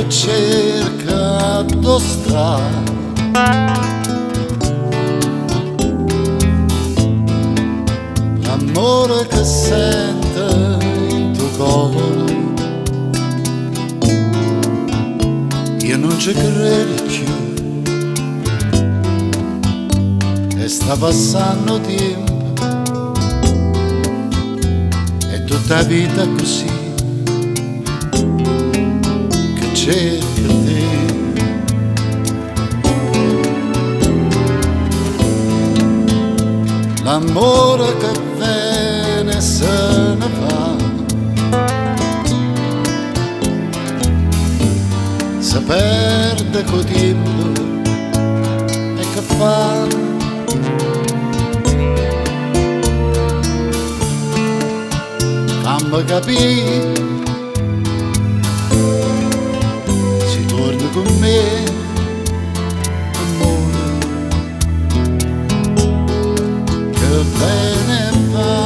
che cerca di strada. L'amore che sente in tuo cuore, io non ci credo più, e sta passando tempo, è tutta vita così che cerco te. L'amore che viene se ne va, si perde col tempo, e che fa? Fammi capire, si torna con me, amore, che bene va.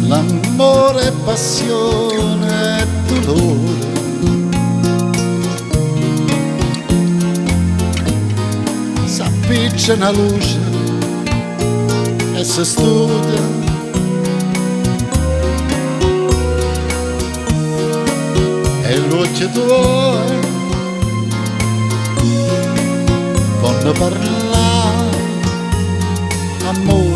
L'amore, passione e dolore, s'appiccia una luce e si studia, e gli occhi tuoi fanno parlare amore.